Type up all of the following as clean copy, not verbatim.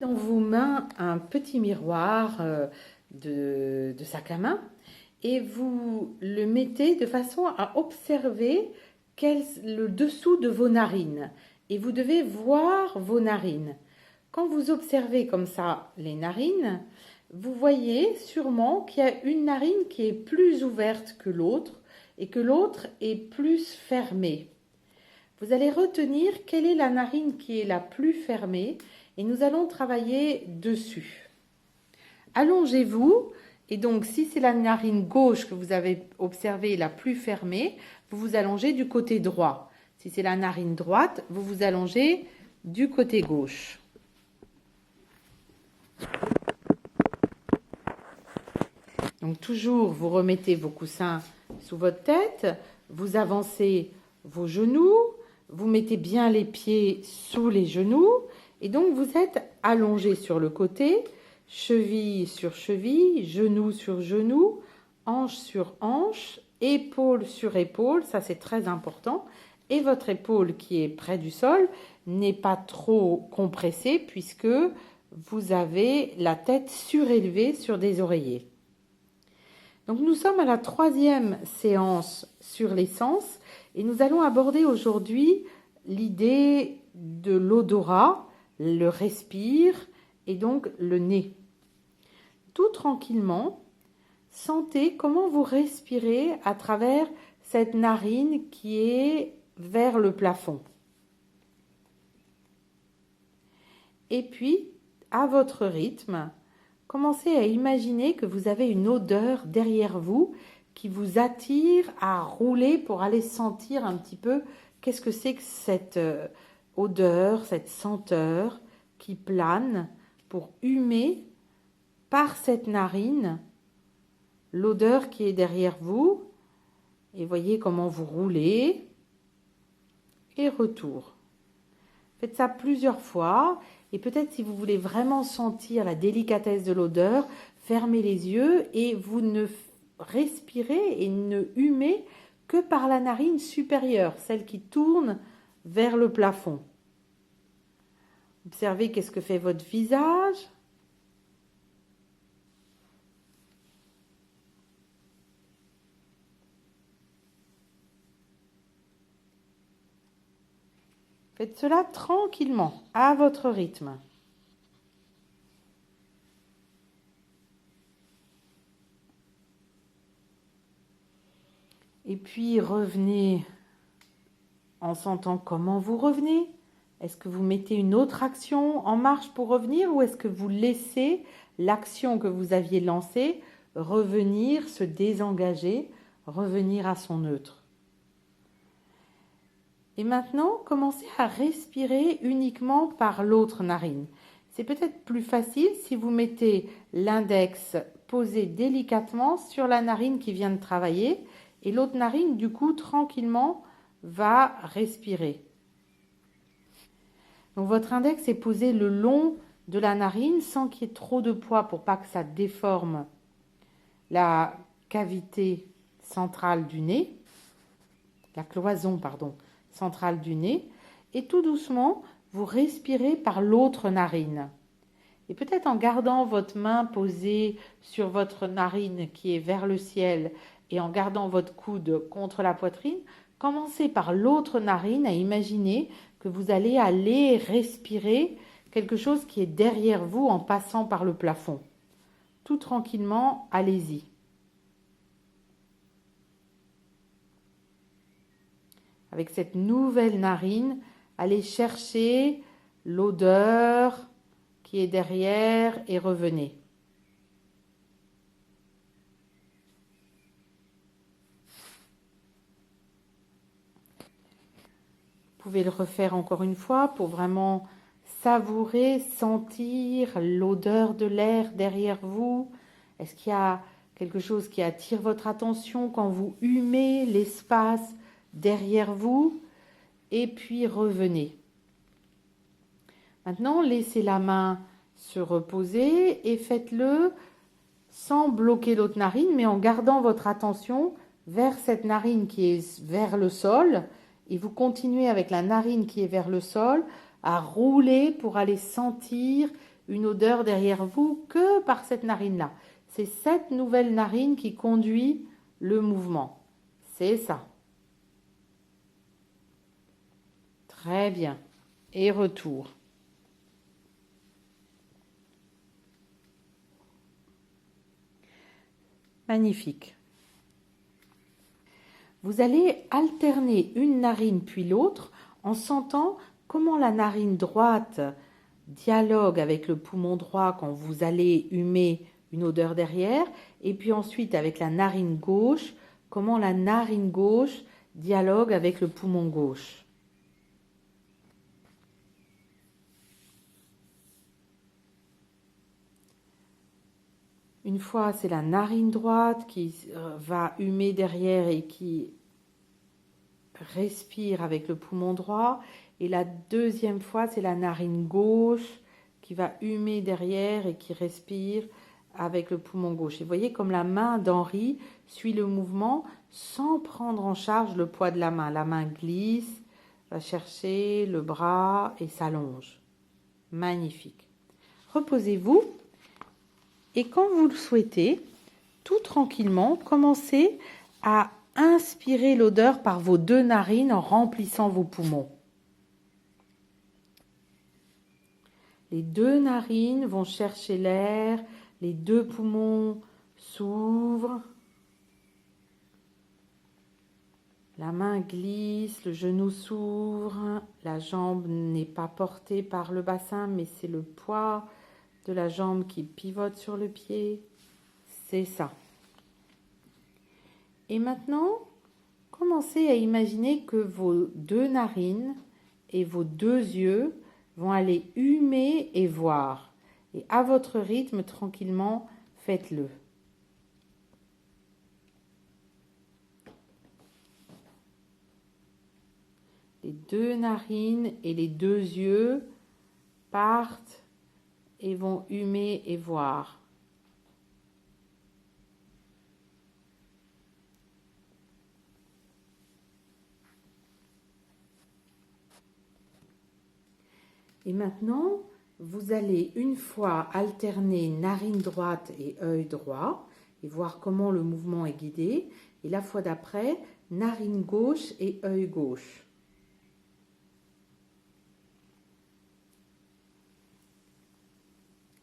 Dans vos mains un petit miroir de sac à main et vous le mettez de façon à observer le dessous de vos narines. Et vous devez voir vos narines. Quand vous observez comme ça les narines, vous voyez sûrement qu'il y a une narine qui est plus ouverte que l'autre et que l'autre est plus fermée. Vous allez retenir quelle est la narine qui est la plus fermée et nous allons travailler dessus. Allongez-vous et donc si c'est la narine gauche que vous avez observée la plus fermée, vous vous allongez du côté droit. Si c'est la narine droite, vous vous allongez du côté gauche. Donc toujours, vous remettez vos coussins sous votre tête, vous avancez vos genoux, vous mettez bien les pieds sous les genoux et donc vous êtes allongé sur le côté, cheville sur cheville, genou sur genou, hanche sur hanche, épaule sur épaule, ça c'est très important. Et votre épaule qui est près du sol n'est pas trop compressée puisque vous avez la tête surélevée sur des oreillers. Donc nous sommes à la 3e séance sur les sens et nous allons aborder aujourd'hui l'idée de l'odorat, le respire et donc le nez. Tout tranquillement, sentez comment vous respirez à travers cette narine qui est vers le plafond. Et puis, à votre rythme, commencez à imaginer que vous avez une odeur derrière vous qui vous attire à rouler pour aller sentir un petit peu qu'est-ce que c'est que cette odeur, cette senteur qui plane pour humer par cette narine l'odeur qui est derrière vous. Et voyez comment vous roulez et retour. Faites ça plusieurs fois. Et peut-être si vous voulez vraiment sentir la délicatesse de l'odeur, fermez les yeux et vous ne respirez et ne humez que par la narine supérieure, celle qui tourne vers le plafond. Observez qu'est-ce que fait votre visage. Faites cela tranquillement, à votre rythme. Et puis revenez en sentant comment vous revenez. Est-ce que vous mettez une autre action en marche pour revenir ou est-ce que vous laissez l'action que vous aviez lancée revenir, se désengager, revenir à son neutre? Et maintenant, commencez à respirer uniquement par l'autre narine. C'est peut-être plus facile si vous mettez l'index posé délicatement sur la narine qui vient de travailler et l'autre narine, du coup, tranquillement, va respirer. Donc votre index est posé le long de la narine sans qu'il y ait trop de poids pour pas que ça déforme la cavité centrale du nez, la cloison, centrale du nez, et tout doucement, vous respirez par l'autre narine. Et peut-être en gardant votre main posée sur votre narine qui est vers le ciel et en gardant votre coude contre la poitrine, commencez par l'autre narine à imaginer que vous allez aller respirer quelque chose qui est derrière vous en passant par le plafond. Tout tranquillement, allez-y. Avec cette nouvelle narine, allez chercher l'odeur qui est derrière et revenez. Vous pouvez le refaire encore une fois pour vraiment savourer, sentir l'odeur de l'air derrière vous. Est-ce qu'il y a quelque chose qui attire votre attention quand vous humez l'espace derrière vous? Et puis revenez. Maintenant, laissez la main se reposer et faites-le sans bloquer l'autre narine, mais en gardant votre attention vers cette narine qui est vers le sol. Et vous continuez avec la narine qui est vers le sol à rouler pour aller sentir une odeur derrière vous que par cette narine-là. C'est cette nouvelle narine qui conduit le mouvement. C'est ça. Très bien. Et retour. Magnifique. Vous allez alterner une narine puis l'autre en sentant comment la narine droite dialogue avec le poumon droit quand vous allez humer une odeur derrière, et puis ensuite avec la narine gauche, comment la narine gauche dialogue avec le poumon gauche. Une fois, c'est la narine droite qui va humer derrière et qui respire avec le poumon droit. Et la deuxième fois, c'est la narine gauche qui va humer derrière et qui respire avec le poumon gauche. Et vous voyez comme la main d'Henri suit le mouvement sans prendre en charge le poids de la main. La main glisse, va chercher le bras et s'allonge. Magnifique. Reposez-vous. Et quand vous le souhaitez, tout tranquillement, commencez à inspirer l'odeur par vos deux narines en remplissant vos poumons. Les deux narines vont chercher l'air, les deux poumons s'ouvrent. La main glisse, le genou s'ouvre, la jambe n'est pas portée par le bassin, mais c'est le poids de la jambe qui pivote sur le pied. C'est ça. Et maintenant, commencez à imaginer que vos deux narines et vos deux yeux vont aller humer et voir. Et à votre rythme, tranquillement, faites-le. Les deux narines et les deux yeux partent et vont humer et voir. Et maintenant, vous allez une fois alterner narine droite et œil droit et voir comment le mouvement est guidé. Et la fois d'après, narine gauche et œil gauche.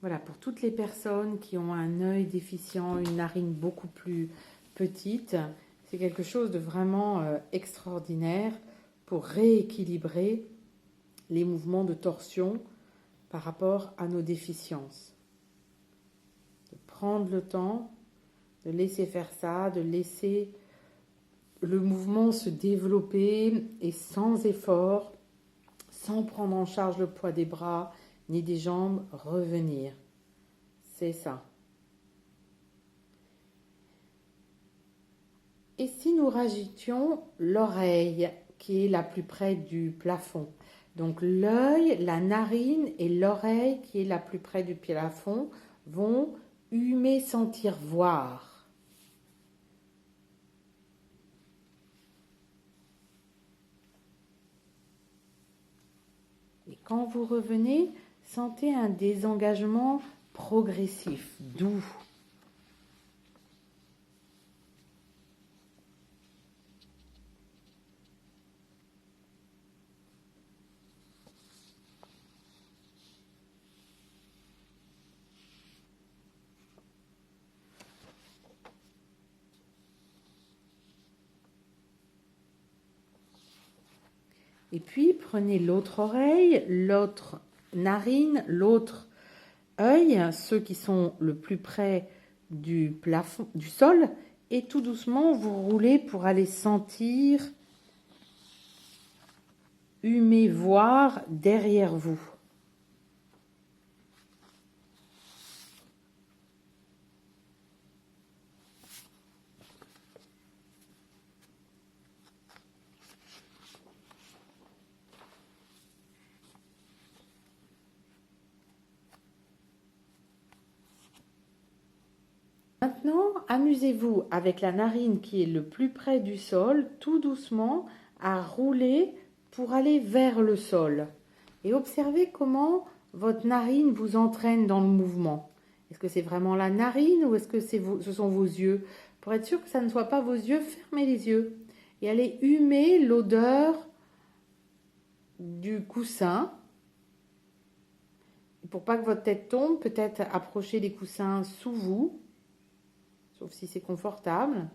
Voilà, pour toutes les personnes qui ont un œil déficient, une narine beaucoup plus petite, c'est quelque chose de vraiment extraordinaire pour rééquilibrer les mouvements de torsion par rapport à nos déficiences. De prendre le temps, de laisser faire ça, de laisser le mouvement se développer et sans effort, sans prendre en charge le poids des bras ni des jambes, revenir. C'est ça. Et si nous rajoutions l'oreille qui est la plus près du plafond? Donc l'œil, la narine et l'oreille qui est la plus près du plafond vont humer, sentir, voir. Et quand vous revenez, sentez un désengagement progressif, doux. Et puis, prenez l'autre oreille, l'autre narine, l'autre œil, ceux qui sont le plus près du plafond, du sol, et tout doucement, vous roulez pour aller sentir, humer, voir derrière vous. Maintenant, amusez-vous avec la narine qui est le plus près du sol, tout doucement, à rouler pour aller vers le sol. Et observez comment votre narine vous entraîne dans le mouvement. Est-ce que c'est vraiment la narine ou est-ce que ce sont vos yeux? Pour être sûr que ça ne soit pas vos yeux, fermez les yeux et allez humer l'odeur du coussin. Pour pas que votre tête tombe, peut-être approchez les coussins sous vous, sauf si c'est confortable.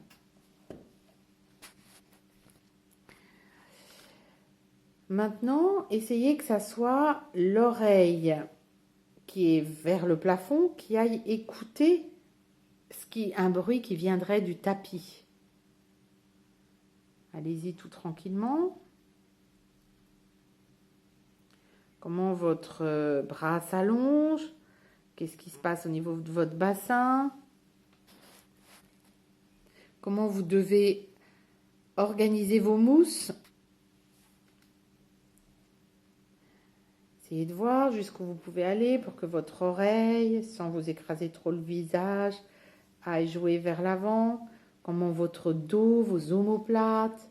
Maintenant, essayez que ça soit l'oreille qui est vers le plafond, qui aille écouter un bruit qui viendrait du tapis. Allez-y tout tranquillement. Comment votre bras s'allonge? Qu'est-ce qui se passe au niveau de votre bassin? Comment vous devez organiser vos mousses? Essayez de voir jusqu'où vous pouvez aller pour que votre oreille, sans vous écraser trop le visage, aille jouer vers l'avant. Comment votre dos, vos omoplates,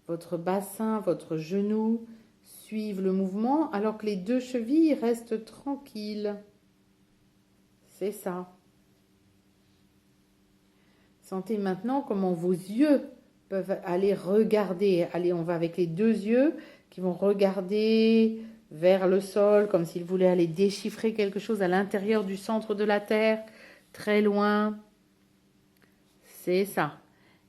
votre bassin, votre genou suivent le mouvement alors que les deux chevilles restent tranquilles. C'est ça. Sentez maintenant comment vos yeux peuvent aller regarder. Allez, on va avec les deux yeux qui vont regarder vers le sol, comme s'ils voulaient aller déchiffrer quelque chose à l'intérieur du centre de la Terre, très loin. C'est ça.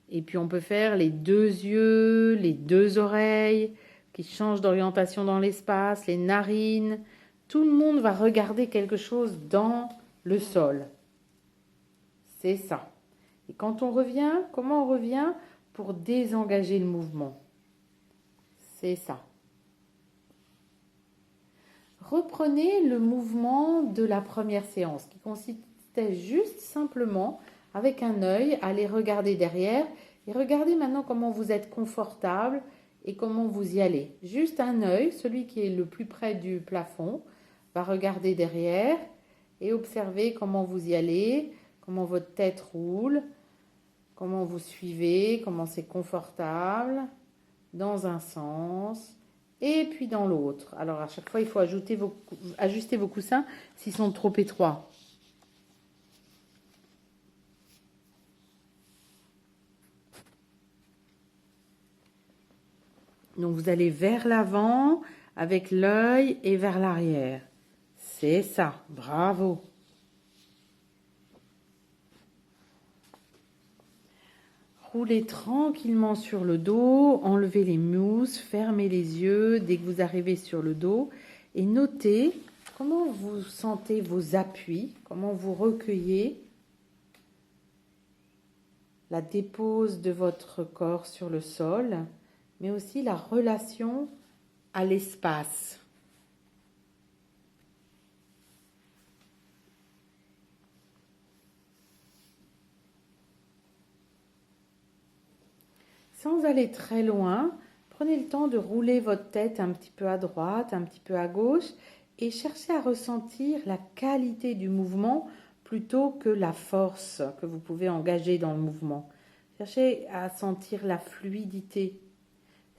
Et puis on peut faire les deux yeux, les deux oreilles qui changent d'orientation dans l'espace, les narines. Tout le monde va regarder quelque chose dans le sol. C'est ça. Et quand on revient, comment on revient pour désengager le mouvement? C'est ça. Reprenez le mouvement de la première séance qui consistait juste simplement avec un œil à aller regarder derrière et regardez maintenant comment vous êtes confortable et comment vous y allez. Juste un œil, celui qui est le plus près du plafond, va regarder derrière et observer comment vous y allez, comment votre tête roule, comment vous suivez, comment c'est confortable dans un sens et puis dans l'autre. Alors à chaque fois, il faut ajuster vos coussins s'ils sont trop étroits. Donc vous allez vers l'avant avec l'œil et vers l'arrière. C'est ça, bravo. Roulez tranquillement sur le dos, enlevez les mousses, fermez les yeux dès que vous arrivez sur le dos et notez comment vous sentez vos appuis, comment vous recueillez la dépose de votre corps sur le sol, mais aussi la relation à l'espace. Sans aller très loin, prenez le temps de rouler votre tête un petit peu à droite, un petit peu à gauche et cherchez à ressentir la qualité du mouvement plutôt que la force que vous pouvez engager dans le mouvement. Cherchez à sentir la fluidité,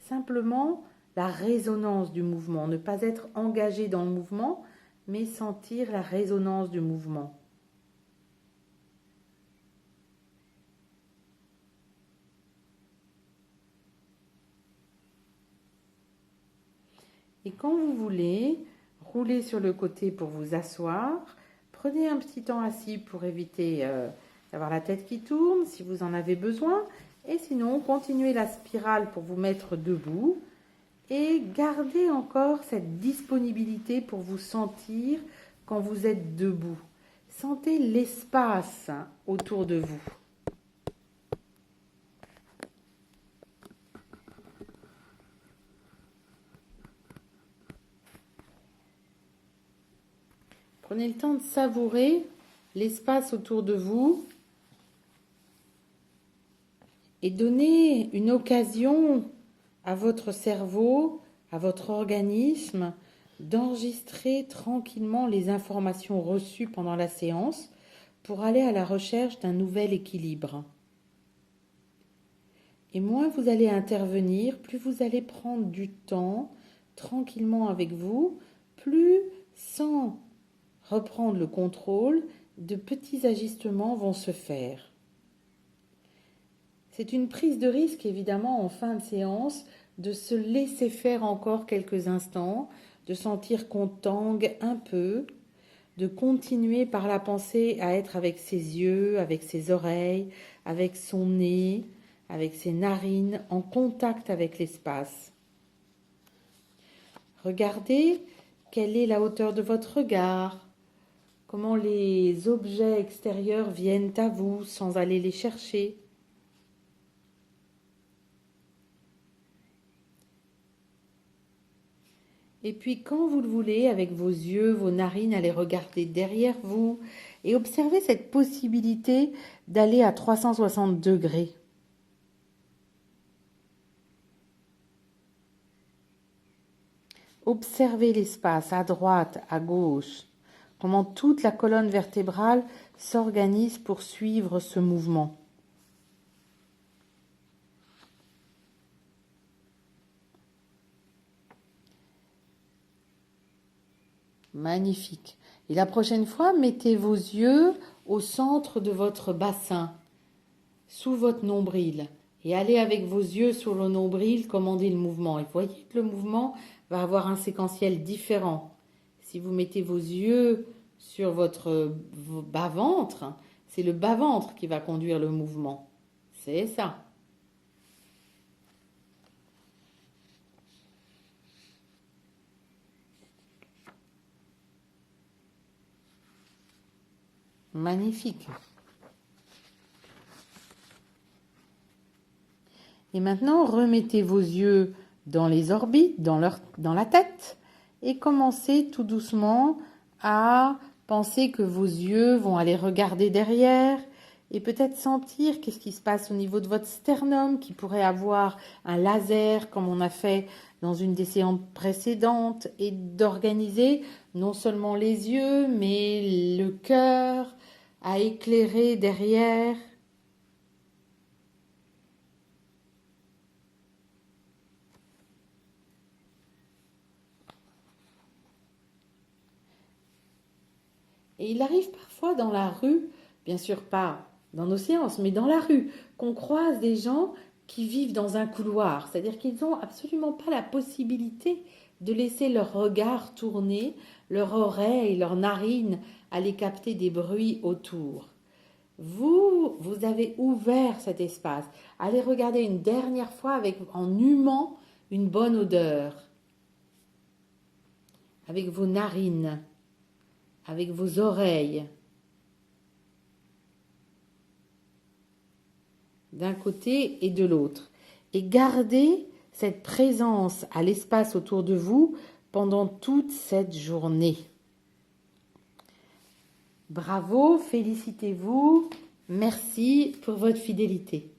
simplement la résonance du mouvement, ne pas être engagé dans le mouvement, mais sentir la résonance du mouvement. Et quand vous voulez, roulez sur le côté pour vous asseoir. Prenez un petit temps assis pour éviter d'avoir la tête qui tourne si vous en avez besoin. Et sinon, continuez la spirale pour vous mettre debout. Et gardez encore cette disponibilité pour vous sentir quand vous êtes debout. Sentez l'espace autour de vous. Prenez le temps de savourer l'espace autour de vous et donnez une occasion à votre cerveau, à votre organisme, d'enregistrer tranquillement les informations reçues pendant la séance pour aller à la recherche d'un nouvel équilibre. Et moins vous allez intervenir, plus vous allez prendre du temps tranquillement avec vous, plus sans reprendre le contrôle, de petits ajustements vont se faire. C'est une prise de risque, évidemment, en fin de séance, de se laisser faire encore quelques instants, de sentir qu'on tangue un peu, de continuer par la pensée à être avec ses yeux, avec ses oreilles, avec son nez, avec ses narines, en contact avec l'espace. Regardez quelle est la hauteur de votre regard, comment les objets extérieurs viennent à vous sans aller les chercher. Et puis quand vous le voulez, avec vos yeux, vos narines, allez regarder derrière vous et observez cette possibilité d'aller à 360 degrés. Observez l'espace à droite, à gauche, comment toute la colonne vertébrale s'organise pour suivre ce mouvement. Magnifique. Et la prochaine fois, mettez vos yeux au centre de votre bassin, sous votre nombril. Et allez avec vos yeux sur le nombril, commander le mouvement. Et vous voyez que le mouvement va avoir un séquentiel différent. Si vous mettez vos yeux sur votre bas-ventre, c'est le bas-ventre qui va conduire le mouvement. C'est ça. Magnifique. Et maintenant, remettez vos yeux dans les orbites, dans la tête, et commencez tout doucement à penser que vos yeux vont aller regarder derrière et peut-être sentir qu'est-ce qui se passe au niveau de votre sternum, qui pourrait avoir un laser comme on a fait dans une des séances précédentes, et d'organiser non seulement les yeux, mais le cœur à éclairer derrière. Et il arrive parfois dans la rue, bien sûr pas dans nos séances, mais dans la rue, qu'on croise des gens qui vivent dans un couloir. C'est-à-dire qu'ils n'ont absolument pas la possibilité de laisser leur regard tourner, leur oreille, leur narine aller capter des bruits autour. Vous avez ouvert cet espace. Allez regarder une dernière fois en humant une bonne odeur, avec vos narines, avec vos oreilles, d'un côté et de l'autre. Et gardez cette présence à l'espace autour de vous pendant toute cette journée. Bravo, félicitez-vous, merci pour votre fidélité.